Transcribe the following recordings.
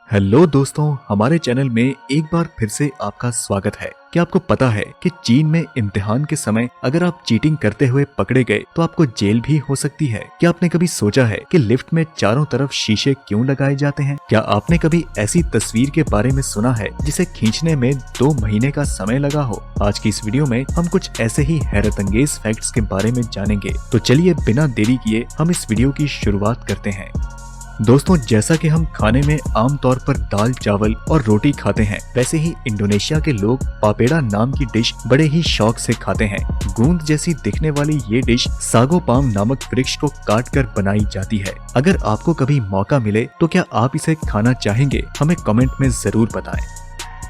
Hello दोस्तों, हमारे channel में एक बार फिर से आपका स्वागत है। क्या आपको पता है कि चीन में इम्तिहान के समय अगर आप चीटिंग करते हुए पकड़े गए तो आपको जेल भी हो सकती है। क्या आपने कभी सोचा है कि लिफ्ट में चारों तरफ शीशे क्यों लगाए जाते हैं? क्या आपने कभी ऐसी तस्वीर के बारे में सुना है जिसे खींचने में 2 महीने का समय लगा हो? आज की इस वीडियो में हम कुछ ऐसे ही हैरतअंगेज फैक्ट्स के बारे में जानेंगे। तो चलिए बिना देरी किए हम इस वीडियो की शुरुआत करते हैं। दोस्तों, जैसा कि हम खाने में आमतौर पर दाल चावल और रोटी खाते हैं, वैसे ही इंडोनेशिया के लोग पापेड़ा नाम की डिश बड़े ही शौक से खाते हैं। गूंद जैसी दिखने वाली ये डिश सागो पाम नामक वृक्ष को काट कर बनाई जाती है। अगर आपको कभी मौका मिले तो क्या आप इसे खाना चाहेंगे? हमें कमेंट में जरूर बताएं।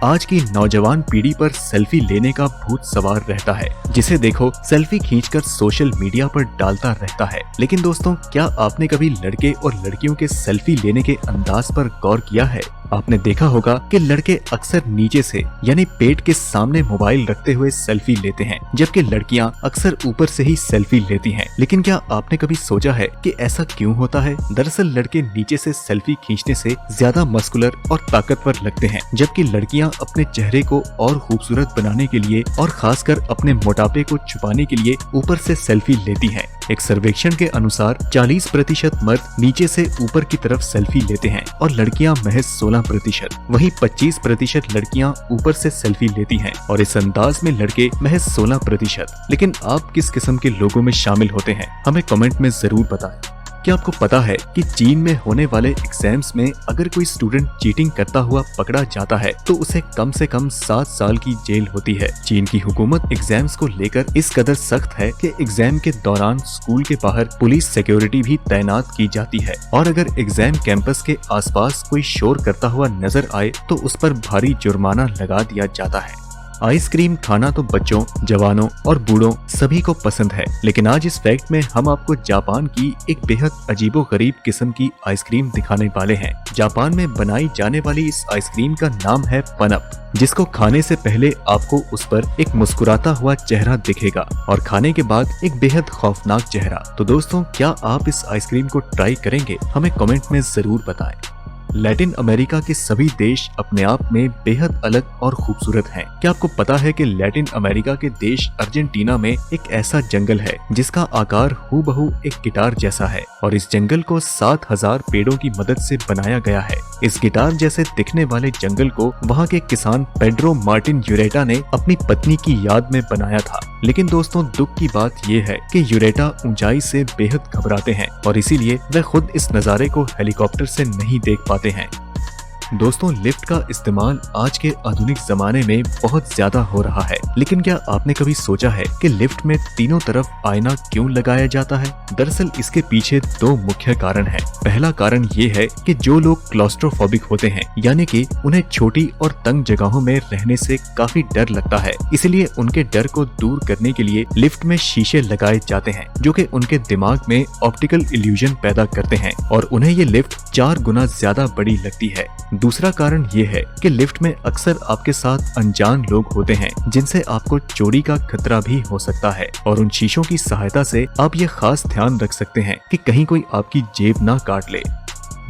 आज की नौजवान पीढ़ी पर सेल्फी लेने का भूत सवार रहता है। जिसे देखो सेल्फी खींचकर सोशल मीडिया पर डालता रहता है। लेकिन दोस्तों, क्या आपने कभी लड़के और लड़कियों के सेल्फी लेने के अंदाज पर गौर किया है? आपने देखा होगा कि लड़के अक्सर नीचे से यानी पेट के सामने मोबाइल रखते हुए सेल्फी लेते हैं, जबकि लड़कियां अक्सर ऊपर से ही सेल्फी लेती हैं। लेकिन क्या आपने कभी सोचा है कि ऐसा क्यों होता है? दरअसल लड़के नीचे से सेल्फी खींचने से ज्यादा मस्कुलर और ताकतवर लगते हैं, जबकि लड़कियां अपने चेहरे को और खूबसूरत बनाने के लिए और खासकर अपने मोटापे को छुपाने के लिए ऊपर से सेल्फी लेती हैं। एक सर्वेक्षण के अनुसार 40% मर्द नीचे से ऊपर की तरफ सेल्फी लेते हैं और लड़कियां महज 16%। वहीं 25% लड़कियां ऊपर से सेल्फी लेती हैं और इस अंदाज में लड़के महज 16%। लेकिन आप किस किस्म के लोगों में शामिल होते हैं? हमें कमेंट में जरूर बताएं। क्या आपको पता है कि चीन में होने वाले एग्जाम्स में अगर कोई स्टूडेंट चीटिंग करता हुआ पकड़ा जाता है तो उसे कम से कम 7 साल की जेल होती है। चीन की हुकूमत एग्जाम्स को लेकर इस कदर सख्त है कि एग्जाम के दौरान स्कूल के बाहर पुलिस सिक्योरिटी भी तैनात की जाती है और अगर एग्जाम कैंपस के आसपास कोई शोर करता हुआ नजर आए तो उस पर भारी जुर्माना लगा दिया जाता है। आइसक्रीम खाना तो बच्चों, जवानों और बूढ़ों सभी को पसंद है, लेकिन आज इस फैक्ट में हम आपको जापान की एक बेहद अजीबोगरीब किस्म की आइसक्रीम दिखाने वाले हैं। जापान में बनाई जाने वाली इस आइसक्रीम का नाम है पनप, जिसको खाने से पहले आपको उस पर एक मुस्कुराता हुआ चेहरा दिखेगा और खाने के बाद एक बेहद खौफनाक चेहरा। तो दोस्तों, क्या आप इस आइसक्रीम को ट्राई करेंगे? हमें कमेंट में जरूर बताएं। लैटिन अमेरिका के सभी देश अपने आप में बेहद अलग और खूबसूरत हैं। क्या आपको पता है कि लैटिन अमेरिका के देश अर्जेंटीना में एक ऐसा जंगल है जिसका आकार हूबहू एक गिटार जैसा है और इस जंगल को 7000 पेड़ों की मदद से बनाया गया है। इस गिटार जैसे दिखने वाले जंगल को वहाँ के किसान पेड्रो मार्टिन यूरेटा ने अपनी पत्नी की याद में बनाया था। लेकिन दोस्तों, दुख की बात ये है कि यूरेटा ऊंचाई से बेहद घबराते हैं और इसीलिए वे खुद इस नज़ारे को हेलीकॉप्टर से नहीं देख पाते हैं। दोस्तों, लिफ्ट का इस्तेमाल आज के आधुनिक जमाने में बहुत ज्यादा हो रहा है, लेकिन क्या आपने कभी सोचा है कि लिफ्ट में तीनों तरफ आईना क्यों लगाया जाता है? दरअसल इसके पीछे 2 मुख्य कारण हैं। पहला कारण ये है कि जो लोग क्लॉस्ट्रोफोबिक होते हैं, यानी कि उन्हें छोटी और तंग जगहों में रहने से काफी डर लगता है, इसलिए उनके डर को दूर करने के लिए लिफ्ट में शीशे लगाए जाते हैं, जो कि उनके दिमाग में ऑप्टिकल इल्यूजन पैदा करते हैं और उन्हें ये लिफ्ट 4 गुना ज्यादा बड़ी लगती है। दूसरा कारण ये है कि लिफ्ट में अक्सर आपके साथ अनजान लोग होते हैं जिनसे आपको चोरी का खतरा भी हो सकता है और उन शीशों की सहायता से आप ये खास ध्यान रख सकते हैं कि कहीं कोई आपकी जेब ना काट ले।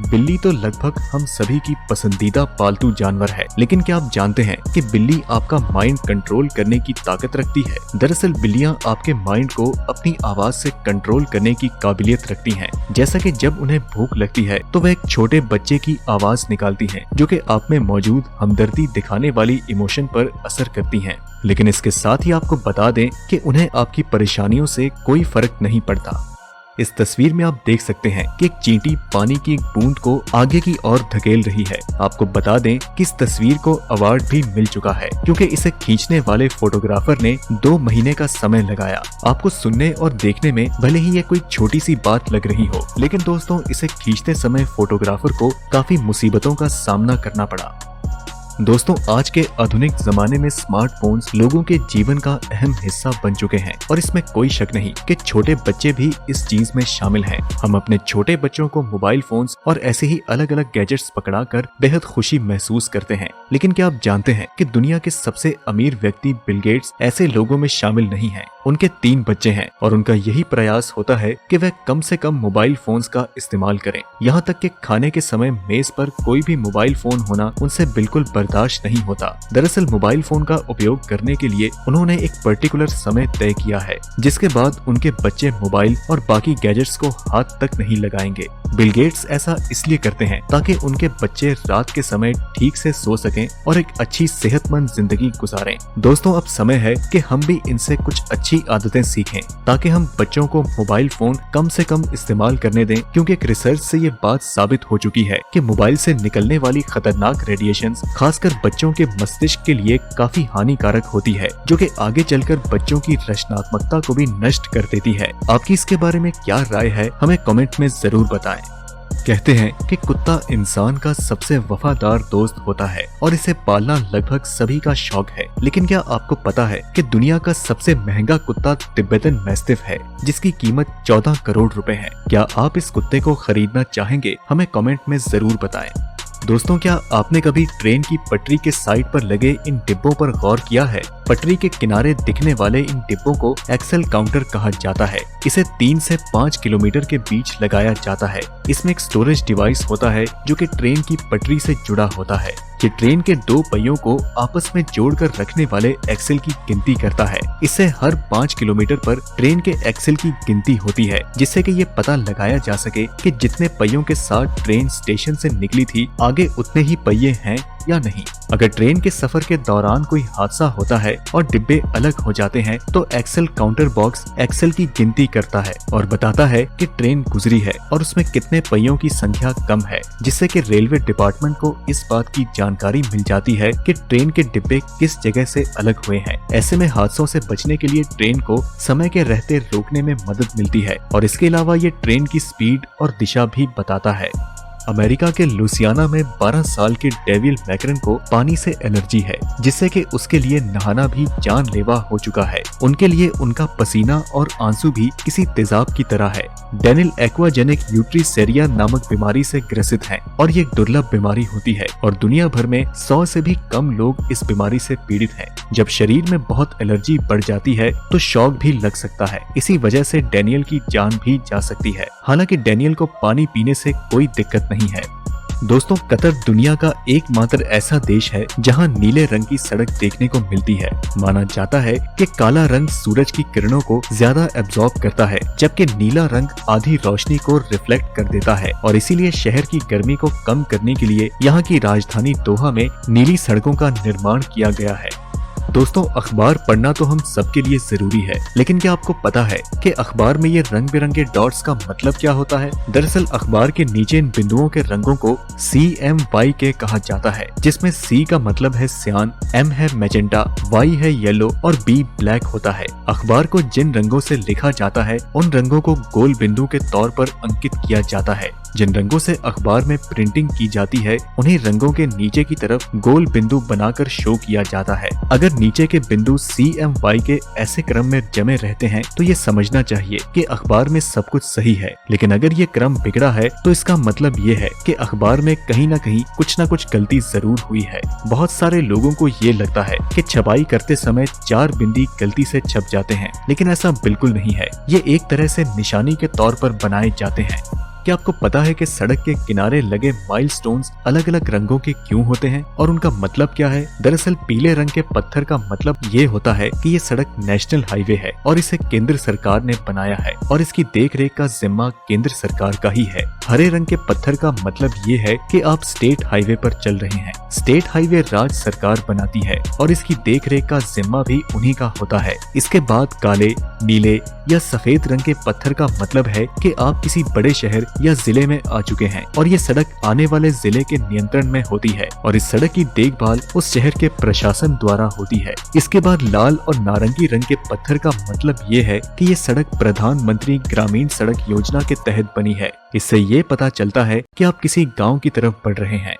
बिल्ली तो लगभग हम सभी की पसंदीदा पालतू जानवर है, लेकिन क्या आप जानते हैं कि बिल्ली आपका माइंड कंट्रोल करने की ताकत रखती है? दरअसल बिल्लियां आपके माइंड को अपनी आवाज से कंट्रोल करने की काबिलियत रखती हैं। जैसा कि जब उन्हें भूख लगती है तो वह एक छोटे बच्चे की आवाज निकालती हैं, जो कि आप में मौजूद हमदर्दी दिखाने वाली इमोशन पर असर करती हैं। लेकिन इसके साथ ही आपको बता दें कि उन्हें आपकी परेशानियों से कोई फर्क नहीं पड़ता। इस तस्वीर में आप देख सकते हैं कि एक चींटी पानी की एक बूंद को आगे की ओर धकेल रही है। आपको बता दें कि इस तस्वीर को अवार्ड भी मिल चुका है, क्योंकि इसे खींचने वाले फोटोग्राफर ने 2 महीने का समय लगाया। आपको सुनने और देखने में भले ही ये कोई छोटी सी बात लग रही हो, लेकिन दोस्तों, इसे खींचते समय फोटोग्राफर को काफी मुसीबतों का सामना करना पड़ा। दोस्तों, आज के आधुनिक जमाने में स्मार्टफोन्स लोगों के जीवन का अहम हिस्सा बन चुके हैं और इसमें कोई शक नहीं कि छोटे बच्चे भी इस चीज में शामिल हैं। हम अपने छोटे बच्चों को मोबाइल फोन्स और ऐसे ही अलग अलग गैजेट्स पकड़ाकर बेहद खुशी महसूस करते हैं। लेकिन क्या आप जानते हैं कि दुनिया के सबसे अमीर व्यक्ति बिल गेट्स ऐसे लोगों में शामिल नहीं है। उनके 3 बच्चे हैं और उनका यही प्रयास होता है कि वह कम से कम मोबाइल फोन्स का इस्तेमाल करें। यहाँ तक कि खाने के समय मेज पर कोई भी मोबाइल फोन होना उनसे बिल्कुल बर्दाश्त नहीं होता। दरअसल मोबाइल फोन का उपयोग करने के लिए उन्होंने एक पर्टिकुलर समय तय किया है, जिसके बाद उनके बच्चे मोबाइल और बाकी गैजेट्स को हाथ तक नहीं लगाएंगे। बिल गेट्स ऐसा इसलिए करते हैं ताकि उनके बच्चे रात के समय ठीक से सो सकें और एक अच्छी सेहतमंद जिंदगी गुजारें। दोस्तों, अब समय है कि हम भी इनसे कुछ अच्छी आदतें सीखें ताकि हम बच्चों को मोबाइल फोन कम से कम इस्तेमाल करने दें, क्योंकि एक रिसर्च से ये बात साबित हो चुकी है कि मोबाइल से निकलने वाली खतरनाक रेडिएशंस खासकर बच्चों के मस्तिष्क के लिए काफी हानिकारक होती है, जो कि आगे चलकर बच्चों की रचनात्मकता को भी नष्ट कर देती है। आपकी इसके बारे में क्या राय है, हमें कमेंट में जरूर बताएं। कहते हैं कि कुत्ता इंसान का सबसे वफादार दोस्त होता है और इसे पालना लगभग सभी का शौक है। लेकिन क्या आपको पता है कि दुनिया का सबसे महंगा कुत्ता तिब्बतन मैस्टिफ है, जिसकी कीमत 14 करोड़ रुपए है। क्या आप इस कुत्ते को खरीदना चाहेंगे? हमें कमेंट में जरूर बताएं। दोस्तों, क्या आपने कभी ट्रेन की पटरी के साइड पर लगे इन डिब्बों पर गौर किया है? पटरी के किनारे दिखने वाले इन डिब्बों को एक्सेल काउंटर कहा जाता है। इसे 3 से 5 किलोमीटर के बीच लगाया जाता है। इसमें एक स्टोरेज डिवाइस होता है जो कि ट्रेन की पटरी से जुड़ा होता है। ये ट्रेन के 2 पहियों को आपस में जोड़कर रखने वाले एक्सेल की गिनती करता है। इससे हर 5 किलोमीटर पर ट्रेन के एक्सेल की गिनती होती है, जिससे कि ये पता लगाया जा सके कि जितने पहियों के साथ ट्रेन स्टेशन से निकली थी, आगे उतने ही पहिए हैं या नहीं। अगर ट्रेन के सफर के दौरान कोई हादसा होता है और डिब्बे अलग हो जाते हैं, तो एक्सेल काउंटर बॉक्स एक्सेल की गिनती करता है और बताता है कि ट्रेन गुजरी है और उसमें कितने पहियों की संख्या कम है, जिससे कि रेलवे डिपार्टमेंट को इस बात की जानकारी मिल जाती है कि ट्रेन के डिब्बे किस जगह से अलग हुए हैं। ऐसे में हादसों से बचने के लिए ट्रेन को समय के रहते रोकने में मदद मिलती है और इसके अलावा ये ट्रेन की स्पीड और दिशा भी बताता है। अमेरिका के लुसियाना में 12 साल के डेविल मैकरन को पानी से एलर्जी है, जिससे कि उसके लिए नहाना भी जानलेवा हो चुका है। उनके लिए उनका पसीना और आंसू भी किसी तेजाब की तरह है। डेनियल एक्वाजेनिक यूट्रिसेरिया नामक बीमारी से ग्रसित हैं और ये एक दुर्लभ बीमारी होती है और दुनिया भर में 100 से भी कम लोग इस बीमारी से पीड़ित हैं। जब शरीर में बहुत एलर्जी बढ़ जाती है तो शॉक भी लग सकता है। इसी वजह से डेनियल की जान भी जा सकती है। हालांकि डेनियल को पानी पीने से कोई दिक्कत नहीं है। दोस्तों, कतर दुनिया का एकमात्र ऐसा देश है जहां नीले रंग की सड़क देखने को मिलती है। माना जाता है कि काला रंग सूरज की किरणों को ज्यादा एब्जॉर्ब करता है, जबकि नीला रंग आधी रोशनी को रिफ्लेक्ट कर देता है और इसीलिए शहर की गर्मी को कम करने के लिए यहाँ की राजधानी दोहा में नीली सड़कों का निर्माण किया गया है। दोस्तों, अखबार पढ़ना तो हम सबके लिए जरूरी है, लेकिन क्या आपको पता है कि अखबार में ये रंग बिरंगे डॉट्स का मतलब क्या होता है? दरअसल अखबार के नीचे इन बिंदुओं के रंगों को CMYK कहा जाता है, जिसमें C का मतलब है सियान, M है मैजेंटा, Y है येलो और B ब्लैक होता है। अखबार को जिन रंगों से लिखा जाता है उन रंगों को गोल बिंदु के तौर पर अंकित किया जाता है। जिन रंगों से अखबार में प्रिंटिंग की जाती है उन्हीं रंगों के नीचे की तरफ गोल बिंदु बनाकर शो किया जाता है। अगर नीचे के बिंदु CMYK ऐसे क्रम में जमे रहते हैं तो ये समझना चाहिए कि अखबार में सब कुछ सही है, लेकिन अगर ये क्रम बिगड़ा है तो इसका मतलब ये है कि अखबार में कहीं न कहीं कुछ न कुछ गलती जरूर हुई है। बहुत सारे लोगों को ये लगता है कि छपाई करते समय 4 बिंदी गलती से छप जाते हैं, लेकिन ऐसा बिल्कुल नहीं है। ये एक तरह से निशानी के तौर पर बनाए जाते हैं। क्या आपको पता है कि सड़क के किनारे लगे माइलस्टोन्स अलग अलग रंगों के क्यों होते हैं और उनका मतलब क्या है? दरअसल पीले रंग के पत्थर का मतलब ये होता है कि ये सड़क नेशनल हाईवे है और इसे केंद्र सरकार ने बनाया है और इसकी देखरेख का जिम्मा केंद्र सरकार का ही है। हरे रंग के पत्थर का मतलब ये है कि आप स्टेट हाईवे पर चल रहे हैं। स्टेट हाईवे राज्य सरकार बनाती है और इसकी देखरेख का जिम्मा भी उन्हीं का होता है। इसके बाद काले, नीले या सफेद रंग के पत्थर का मतलब है कि आप किसी बड़े शहर या जिले में आ चुके हैं और ये सड़क आने वाले जिले के नियंत्रण में होती है और इस सड़क की देखभाल उस शहर के प्रशासन द्वारा होती है। इसके बाद लाल और नारंगी रंग के पत्थर का मतलब ये है कि ये सड़क प्रधानमंत्री ग्रामीण सड़क योजना के तहत बनी है। इससे ये पता चलता है कि आप किसी गाँव की तरफ बढ़ रहे हैं।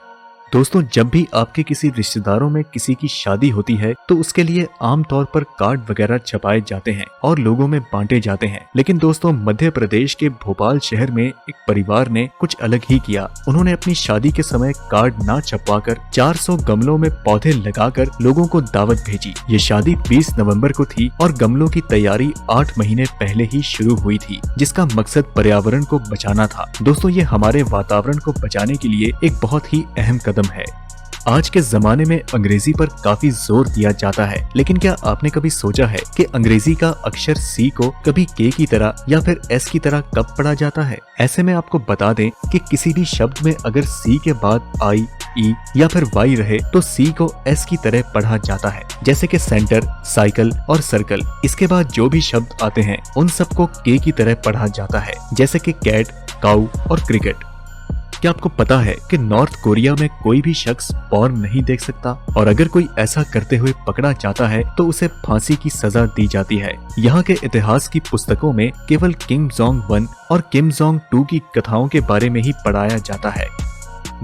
दोस्तों, जब भी आपके किसी रिश्तेदारों में किसी की शादी होती है तो उसके लिए आमतौर पर कार्ड वगैरह छपाए जाते हैं और लोगों में बांटे जाते हैं। लेकिन दोस्तों, मध्य प्रदेश के भोपाल शहर में एक परिवार ने कुछ अलग ही किया। उन्होंने अपनी शादी के समय कार्ड ना छपवाकर 400 गमलों में पौधे लगाकर लोगों को दावत भेजी। ये शादी 20 नवंबर को थी और गमलों की तैयारी 8 महीने पहले ही शुरू हुई थी, जिसका मकसद पर्यावरण को बचाना था। दोस्तों, ये हमारे वातावरण को बचाने के लिए एक बहुत ही अहम कदम है। आज के जमाने में अंग्रेजी पर काफी जोर दिया जाता है, लेकिन क्या आपने कभी सोचा है कि अंग्रेजी का अक्षर सी को कभी के की तरह या फिर एस की तरह कब पढ़ा जाता है? ऐसे में आपको बता दें कि किसी भी शब्द में अगर सी के बाद आई, ई या फिर वाई रहे तो सी को एस की तरह पढ़ा जाता है, जैसे कि सेंटर, साइकिल और सर्कल। इसके बाद जो भी शब्द आते हैं उन सबको के की तरह पढ़ा जाता है, जैसे कि कैट, काऊ और क्रिकेट। क्या आपको पता है कि नॉर्थ कोरिया में कोई भी शख्स पॉर्न नहीं देख सकता, और अगर कोई ऐसा करते हुए पकड़ा जाता है तो उसे फांसी की सजा दी जाती है। यहाँ के इतिहास की पुस्तकों में केवल किम जोंग 1 और किम जोंग 2 की कथाओं के बारे में ही पढ़ाया जाता है।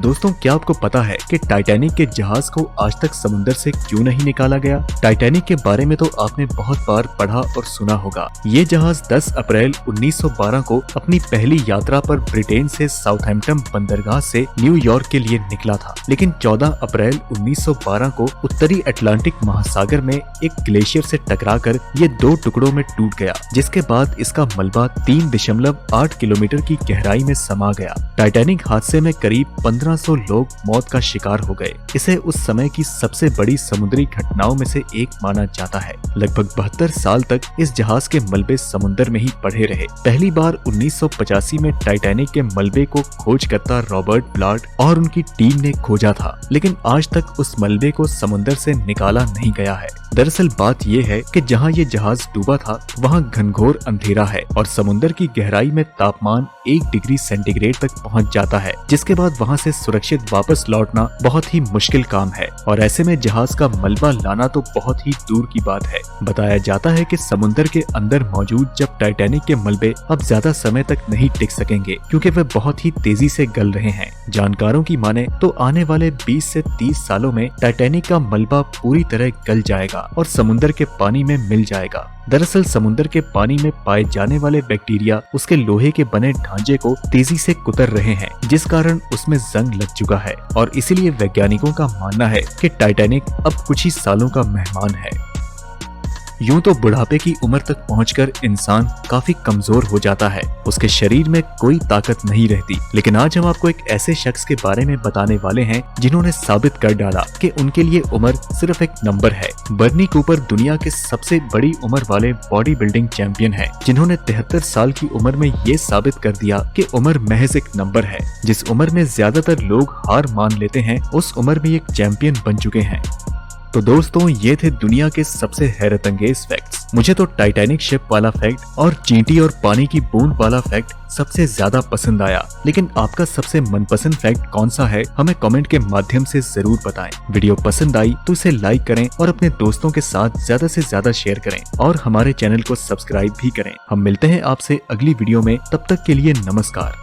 दोस्तों, क्या आपको पता है कि टाइटैनिक के जहाज को आज तक समुद्र से क्यों नहीं निकाला गया? टाइटैनिक के बारे में तो आपने बहुत बार पढ़ा और सुना होगा। ये जहाज 10 अप्रैल 1912 को अपनी पहली यात्रा पर ब्रिटेन से साउथहैम्पटन बंदरगाह से न्यूयॉर्क के लिए निकला था, लेकिन 14 अप्रैल 1912 को उत्तरी अटलांटिक महासागर में एक ग्लेशियर से टकराकर ये 2 टुकड़ों में टूट गया, जिसके बाद इसका मलबा 3.8 किलोमीटर की गहराई में समा गया। टाइटैनिक हादसे में करीब 1500 लोग मौत का शिकार हो गए। इसे उस समय की सबसे बड़ी समुद्री घटनाओं में से एक माना जाता है। लगभग 72 साल तक इस जहाज के मलबे समुद्र में ही पड़े रहे। पहली बार 1985 में टाइटैनिक के मलबे को खोजकर्ता रॉबर्ट ब्लाड और उनकी टीम ने खोजा था, लेकिन आज तक उस मलबे को समुद्र से निकाला नहीं गया है। दरअसल बात यह है कि जहां ये जहाज डूबा था वहां घनघोर अंधेरा है और समुद्र की गहराई में तापमान 1 डिग्री सेंटीग्रेड तक पहुंच जाता है, जिसके बाद वहां से सुरक्षित वापस लौटना बहुत ही मुश्किल काम है। और ऐसे में जहाज का मलबा लाना तो बहुत ही दूर की बात है। बताया जाता है कि समुद्र के अंदर मौजूद जब टाइटैनिक के मलबे अब ज्यादा समय तक नहीं टिक सकेंगे, क्योंकि वे बहुत ही तेजी से गल रहे हैं। जानकारों की माने तो आने वाले 20 से 30 सालों में टाइटैनिक का मलबा पूरी तरह गल जाएगा और समुद्र के पानी में मिल जाएगा। दरअसल समुद्र के पानी में पाए जाने वाले बैक्टीरिया उसके लोहे के बने ढांचे को तेजी से कुतर रहे हैं, जिस कारण उसमें जंग लग चुका है और इसीलिए वैज्ञानिकों का मानना है कि टाइटैनिक अब कुछ ही सालों का मेहमान है। यूं तो बुढ़ापे की उम्र तक पहुंचकर इंसान काफी कमजोर हो जाता है, उसके शरीर में कोई ताकत नहीं रहती। लेकिन आज हम आपको एक ऐसे शख्स के बारे में बताने वाले हैं जिन्होंने साबित कर डाला कि उनके लिए उम्र सिर्फ एक नंबर है। बर्नी कूपर दुनिया के सबसे बड़ी उम्र वाले बॉडी बिल्डिंग चैंपियन है, जिन्होंने 73 साल की उम्र में ये साबित कर दिया कि उम्र महज एक नंबर है। जिस उम्र में ज्यादातर लोग हार मान लेते हैं, उस उम्र में एक चैंपियन बन चुके हैं। तो दोस्तों, ये थे दुनिया के सबसे हैरतअंगेज फैक्ट्स। मुझे तो टाइटैनिक शिप वाला फैक्ट और चींटी और पानी की बूंद वाला फैक्ट सबसे ज्यादा पसंद आया। लेकिन आपका सबसे मनपसंद फैक्ट कौन सा है, हमें कमेंट के माध्यम से जरूर बताएं। वीडियो पसंद आई तो इसे लाइक करें और अपने दोस्तों के साथ ज्यादा से ज्यादा शेयर करें और हमारे चैनल को सब्सक्राइब भी करें। हम मिलते हैं आपसे अगली वीडियो में, तब तक के लिए नमस्कार।